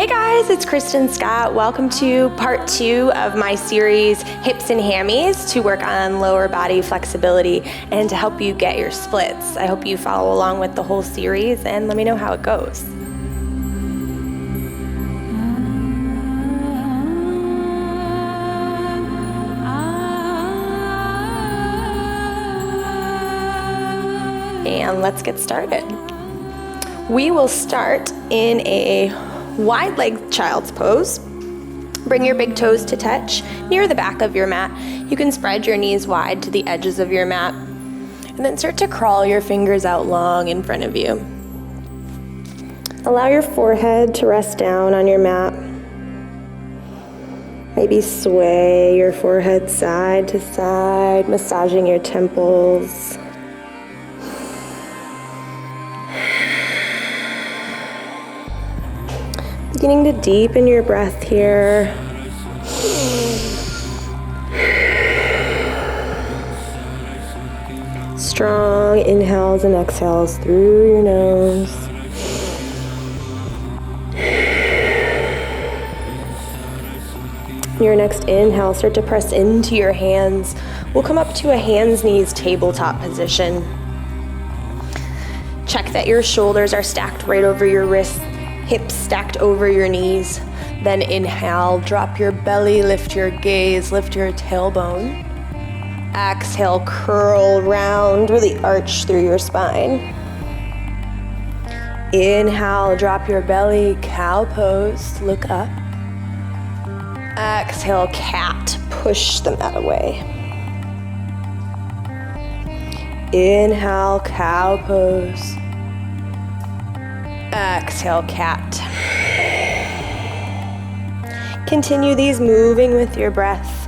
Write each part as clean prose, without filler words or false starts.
Hey guys, it's Krystin Scott. Welcome to part 2 of my series, Hips and Hammies, to work on lower body flexibility and to help you get your splits. I hope you follow along with the whole series and let me know how it goes. And let's get started. We will start in a wide leg child's pose. Bring your big toes to touch near the back of your mat. You can spread your knees wide to the edges of your mat. And then start to crawl your fingers out long in front of you. Allow your forehead to rest down on your mat. Maybe sway your forehead side to side, massaging your temples. Beginning to deepen your breath here. Strong inhales and exhales through your nose. Your next inhale, start to press into your hands. We'll come up to a hands, knees, tabletop position. Check that your shoulders are stacked right over your wrists. Hips stacked over your knees. Then inhale, drop your belly, lift your gaze, lift your tailbone. Exhale, curl round, really arch through your spine. Inhale, drop your belly, cow pose, look up. Exhale, cat, push the mat away. Inhale, cow pose. Exhale, cat. Continue these moving with your breath.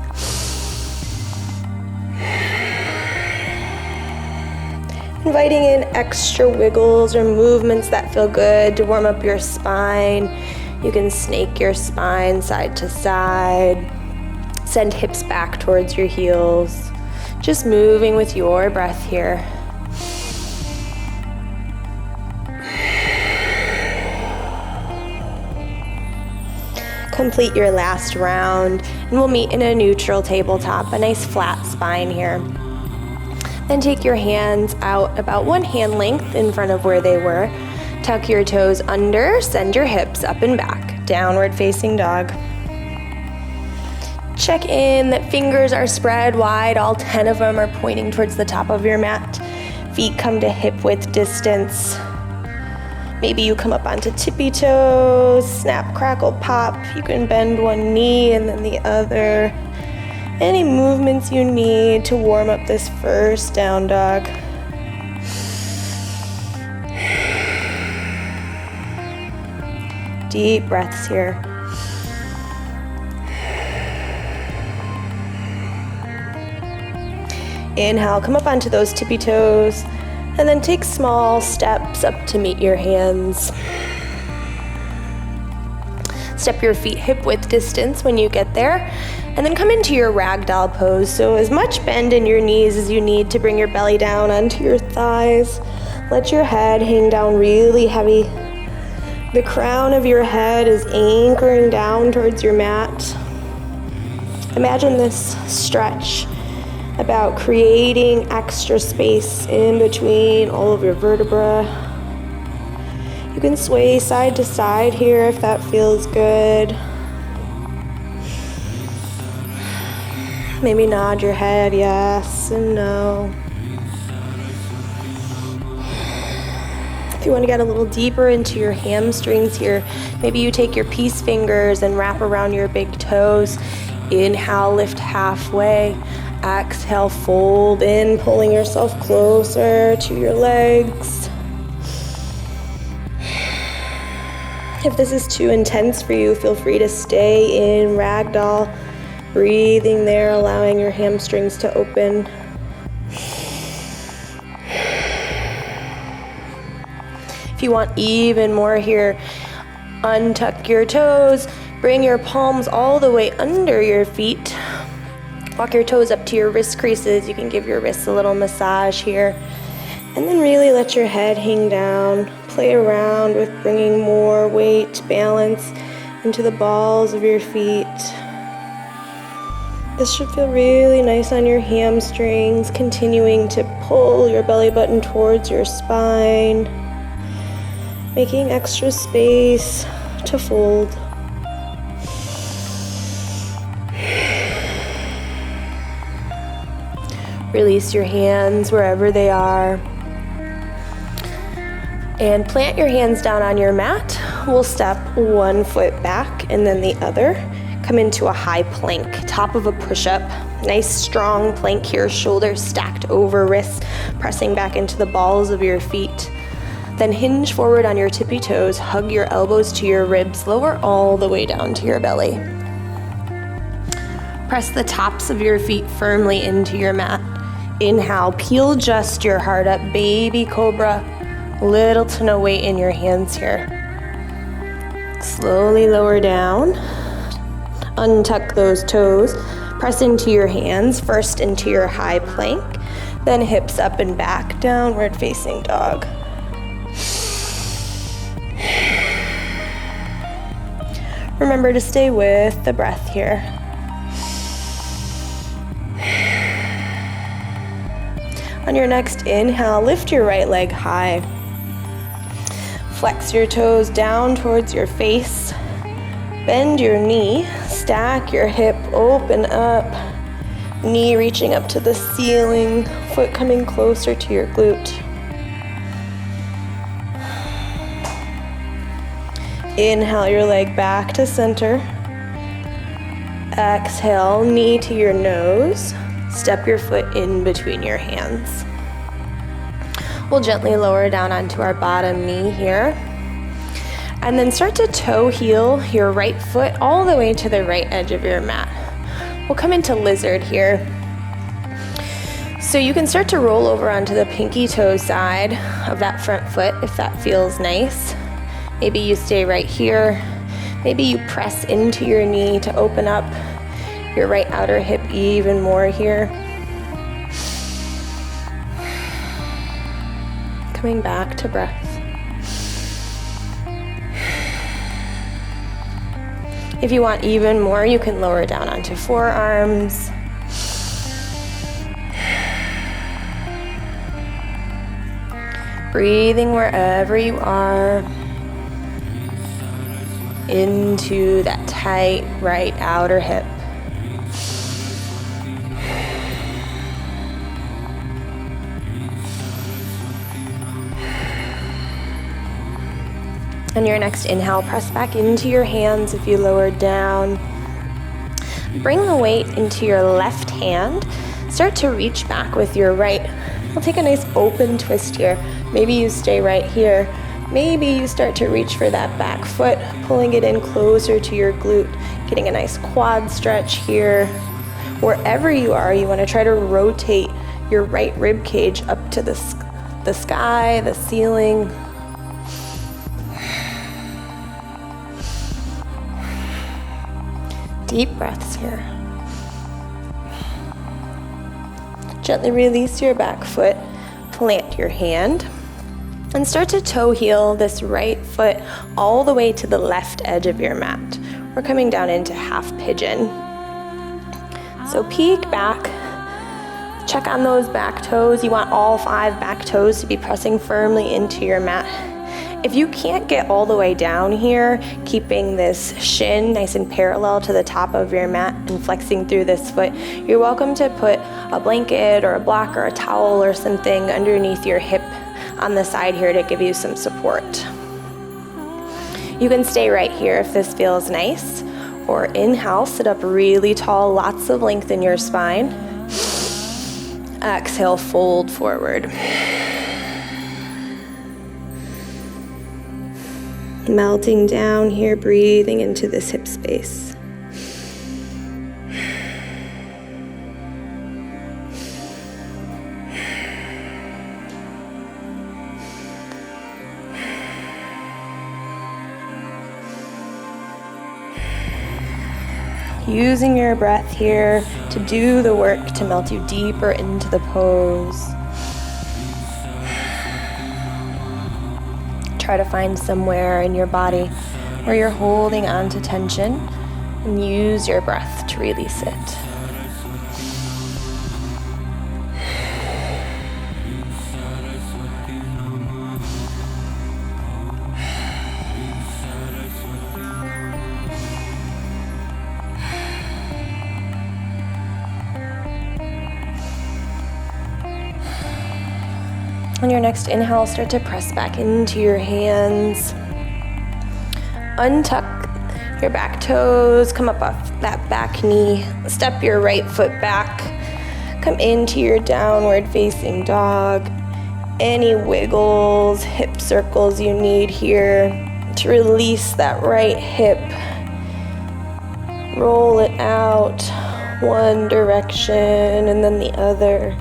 Inviting in extra wiggles or movements that feel good to warm up your spine. You can snake your spine side to side. Send hips back towards your heels. Just moving with your breath here. Complete your last round, and we'll meet in a neutral tabletop, a nice flat spine here. Then take your hands out about 1 hand length in front of where they were. Tuck your toes under, send your hips up and back, downward facing dog. Check in that fingers are spread wide, all 10 of them are pointing towards the top of your mat. Feet come to hip width distance. Maybe you come up onto tippy toes, snap, crackle, pop. You can bend one knee and then the other. Any movements you need to warm up this first down dog. Deep breaths here. Inhale, come up onto those tippy toes. And then take small steps up to meet your hands. Step your feet hip width distance when you get there. And then come into your ragdoll pose. So as much bend in your knees as you need to bring your belly down onto your thighs. Let your head hang down really heavy. The crown of your head is anchoring down towards your mat. Imagine this stretch about creating extra space in between all of your vertebrae. You can sway side to side here if that feels good. Maybe nod your head yes and no. If you want to get a little deeper into your hamstrings here, maybe you take your peace fingers and wrap around your big toes. Inhale, lift halfway. Exhale, fold in, pulling yourself closer to your legs. If this is too intense for you, feel free to stay in ragdoll, breathing there, allowing your hamstrings to open. If you want even more here, untuck your toes, bring your palms all the way under your feet. Walk your toes up to your wrist creases. You can give your wrists a little massage here. And then really let your head hang down. Play around with bringing more weight, balance into the balls of your feet. This should feel really nice on your hamstrings, continuing to pull your belly button towards your spine, making extra space to fold. Release your hands wherever they are. And plant your hands down on your mat. We'll step one foot back and then the other. Come into a high plank, top of a push-up. Nice strong plank here, shoulders stacked over wrists, pressing back into the balls of your feet. Then hinge forward on your tippy toes, hug your elbows to your ribs, lower all the way down to your belly. Press the tops of your feet firmly into your mat. Inhale, peel just your heart up, baby cobra. Little to no weight in your hands here. Slowly lower down. Untuck those toes. Press into your hands, first into your high plank, then hips up and back, downward facing dog. Remember to stay with the breath here. On your next inhale, lift your right leg high. Flex your toes down towards your face. Bend your knee, stack your hip, open up. Knee reaching up to the ceiling, foot coming closer to your glute. Inhale your leg back to center. Exhale, knee to your nose. Step your foot in between your hands. We'll gently lower down onto our bottom knee here. And then start to toe heel your right foot all the way to the right edge of your mat. We'll come into lizard here. So you can start to roll over onto the pinky toe side of that front foot if that feels nice. Maybe you stay right here. Maybe you press into your knee to open up your right outer hip even more here. Coming back to breath. If you want even more, you can lower down onto forearms. Breathing wherever you are into that tight right outer hip. On your next inhale, press back into your hands if you lowered down. Bring the weight into your left hand. Start to reach back with your right. We'll take a nice open twist here. Maybe you stay right here. Maybe you start to reach for that back foot, pulling it in closer to your glute, getting a nice quad stretch here. Wherever you are, you want to try to rotate your right rib cage up to the sky, the ceiling. Deep breaths here. Gently release your back foot, plant your hand, and start to toe heel this right foot all the way to the left edge of your mat. We're coming down into half pigeon. So peek back, check on those back toes. You want all 5 back toes to be pressing firmly into your mat. If you can't get all the way down here, keeping this shin nice and parallel to the top of your mat and flexing through this foot, you're welcome to put a blanket or a block or a towel or something underneath your hip on the side here to give you some support. You can stay right here if this feels nice, or inhale, sit up really tall, lots of length in your spine. Exhale, fold forward. Melting down here, breathing into this hip space. Using your breath here to do the work to melt you deeper into the pose. Try to find somewhere in your body where you're holding on to tension, and use your breath to release it. On your next inhale, start to press back into your hands. Untuck your back toes, come up off that back knee. Step your right foot back. Come into your downward facing dog. Any wiggles, hip circles you need here to release that right hip. Roll it out one direction and then the other.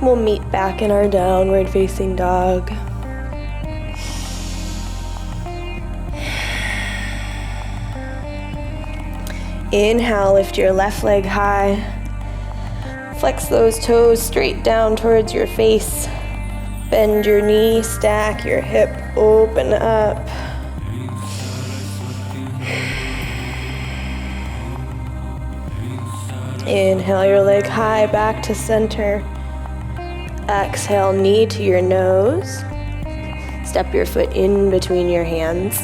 We'll meet back in our downward facing dog. Inhale, lift your left leg high. Flex those toes straight down towards your face. Bend your knee, stack your hip, open up. Inhale your leg high back to center. Exhale, knee to your nose. Step your foot in between your hands.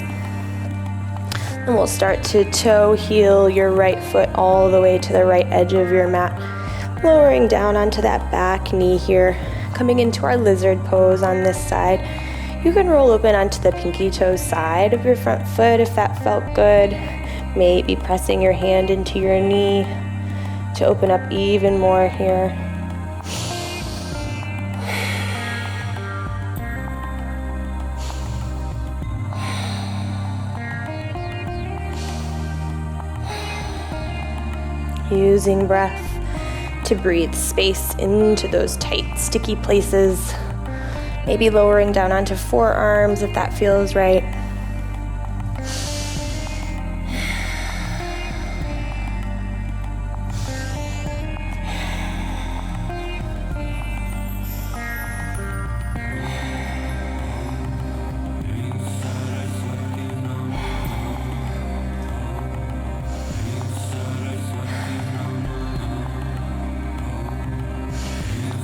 And we'll start to toe heel your right foot all the way to the right edge of your mat. Lowering down onto that back knee here. Coming into our lizard pose on this side. You can roll open onto the pinky toe side of your front foot if that felt good. Maybe pressing your hand into your knee to open up even more here. Using breath to breathe space into those tight, sticky places. Maybe lowering down onto forearms if that feels right.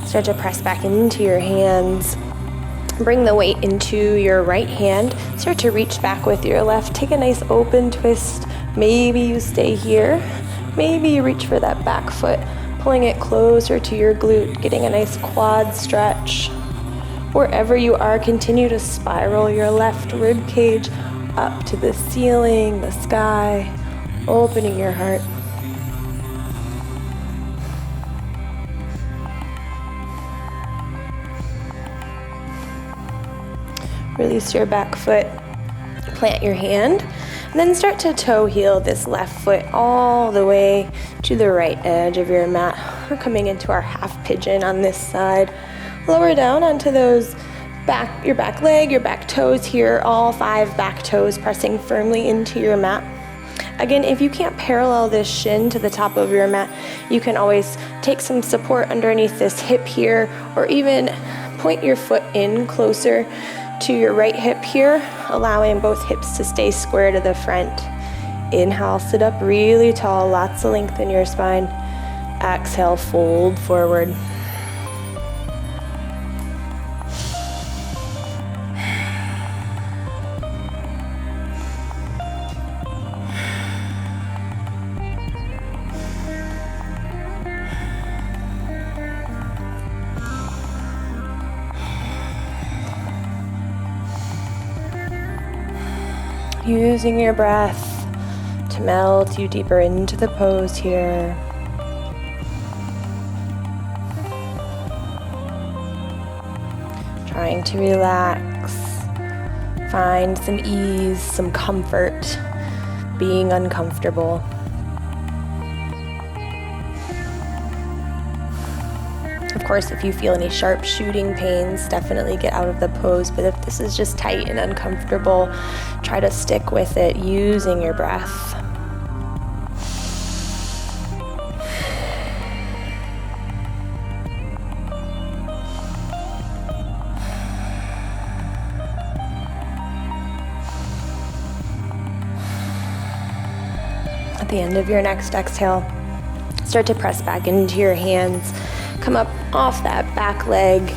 Start to press back into your hands. Bring the weight into your right hand. Start to reach back with your left. Take a nice open twist. Maybe you stay here. Maybe you reach for that back foot, pulling it closer to your glute, getting a nice quad stretch. Wherever you are, continue to spiral your left rib cage up to the ceiling, the sky, opening your heart. Release your back foot, plant your hand, and then start to toe heel this left foot all the way to the right edge of your mat. We're coming into our half pigeon on this side. Lower down onto those your back leg, your back toes here, all 5 back toes pressing firmly into your mat. Again, if you can't parallel this shin to the top of your mat, you can always take some support underneath this hip here, or even point your foot in closer to your right hip here, allowing both hips to stay square to the front. Inhale, sit up really tall, lots of length in your spine. Exhale, fold forward. Using your breath to melt you deeper into the pose here. Trying to relax, find some ease, some comfort, being uncomfortable. Of course, if you feel any sharp shooting pains, definitely get out of the pose. But if this is just tight and uncomfortable, try to stick with it using your breath. At the end of your next exhale, start to press back into your hands. Come up off that back leg.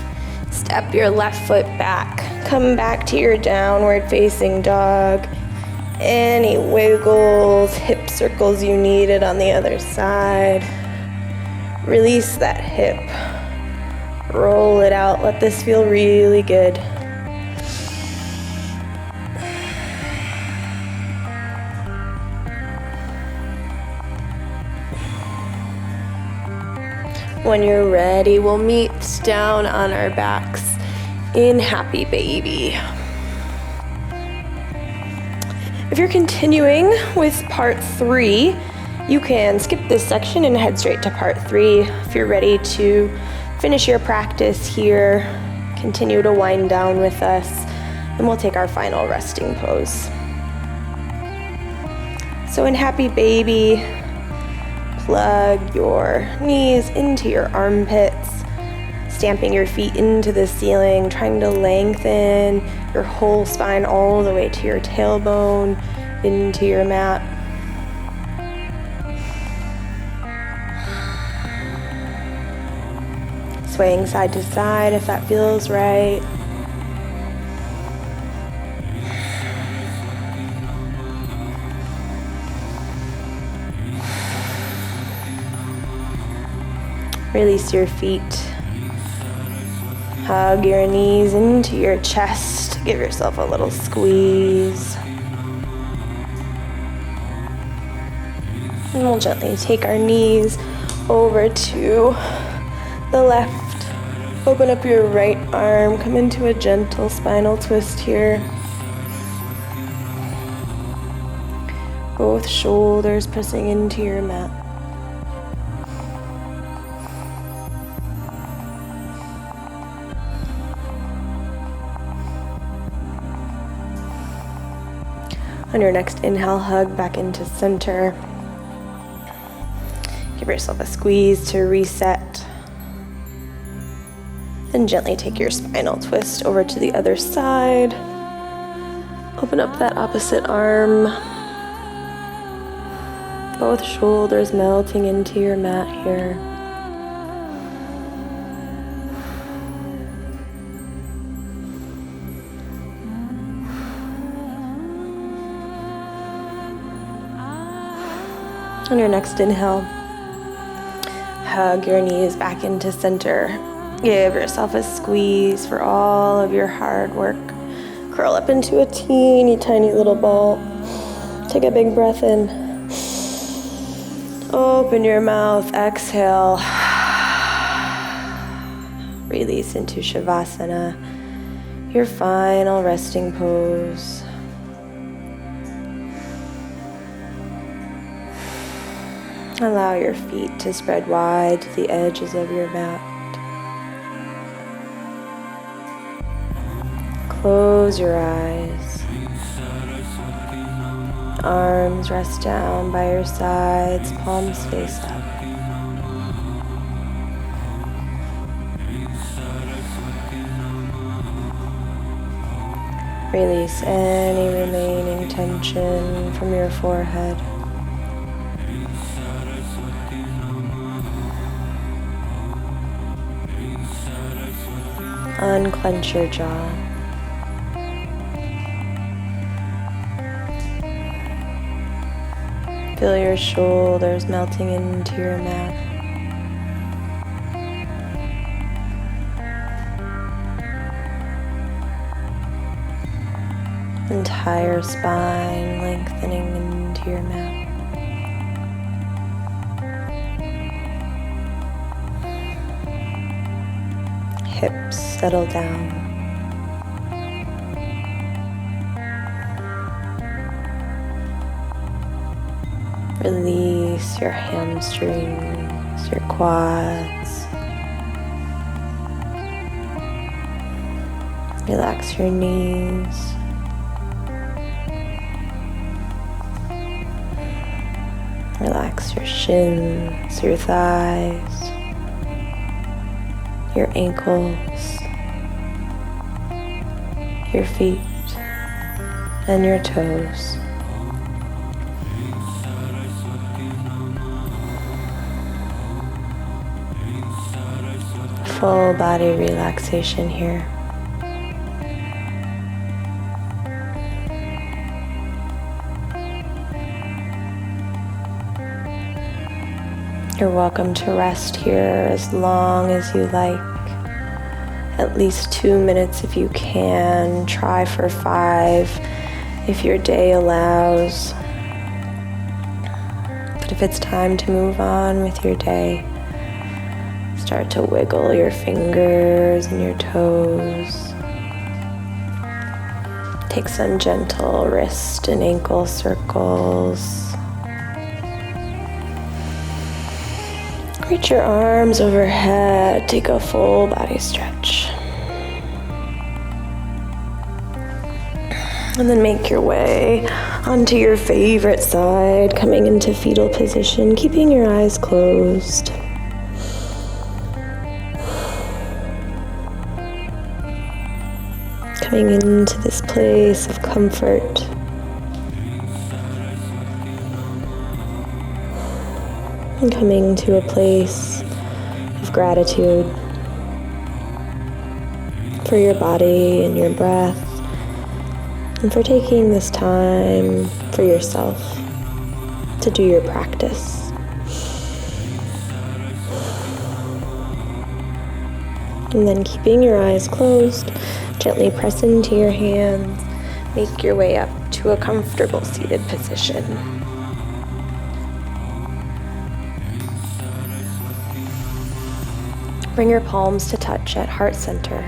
Step your left foot back. Come back to your downward facing dog. Any wiggles, hip circles you needed on the other side. Release that hip. Roll it out. Let this feel really good. When you're ready, we'll meet down on our backs in Happy Baby. If you're continuing with part 3, you can skip this section and head straight to part 3. If you're ready to finish your practice here, continue to wind down with us, and we'll take our final resting pose. So in Happy Baby, plug your knees into your armpits, stamping your feet into the ceiling, trying to lengthen your whole spine all the way to your tailbone, into your mat. Swaying side to side if that feels right. Release your feet. Hug your knees into your chest. Give yourself a little squeeze. And we'll gently take our knees over to the left. Open up your right arm. Come into a gentle spinal twist here. Both shoulders pressing into your mat. On your next inhale, hug back into center. Give yourself a squeeze to reset. Then gently take your spinal twist over to the other side. Open up that opposite arm. Both shoulders melting into your mat here. On your next inhale, hug your knees back into center. Give yourself a squeeze for all of your hard work. Curl up into a teeny tiny little ball. Take a big breath in. Open your mouth, exhale. Release into Savasana, your final resting pose. Allow your feet to spread wide to the edges of your mat. Close your eyes. Arms rest down by your sides, palms face up. Release any remaining tension from your forehead. Unclench your jaw. Feel your shoulders melting into your mat. Entire spine lengthening into your mat. Hips settle down. Release your hamstrings, your quads. Relax your knees. Relax your shins, your thighs, your ankles, your feet, and your toes. Full body relaxation here. You're welcome to rest here as long as you like. At least 2 minutes if you can. Try for 5 if your day allows. But if it's time to move on with your day, start to wiggle your fingers and your toes. Take some gentle wrist and ankle circles. Reach your arms overhead. Take a full body stretch. And then make your way onto your favorite side, coming into fetal position, keeping your eyes closed. Coming into this place of comfort. And coming to a place of gratitude for your body and your breath, and for taking this time for yourself to do your practice. And then keeping your eyes closed, gently press into your hands, make your way up to a comfortable seated position. Bring your palms to touch at heart center.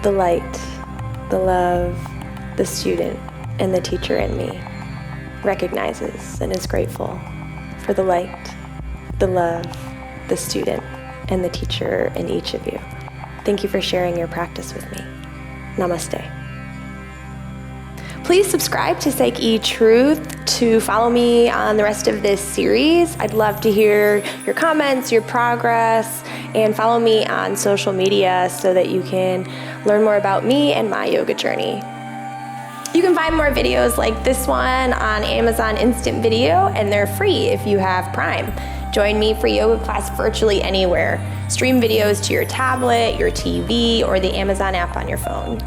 The light, the love, the student, and the teacher in me recognizes and is grateful for the light, the love, the student, and the teacher in each of you. Thank you for sharing your practice with me. Namaste. Please subscribe to Psychetruth to follow me on the rest of this series. I'd love to hear your comments, your progress, and follow me on social media so that you can learn more about me and my yoga journey. You can find more videos like this one on Amazon Instant Video, and they're free if you have Prime. Join me for yoga class virtually anywhere. Stream videos to your tablet, your TV, or the Amazon app on your phone.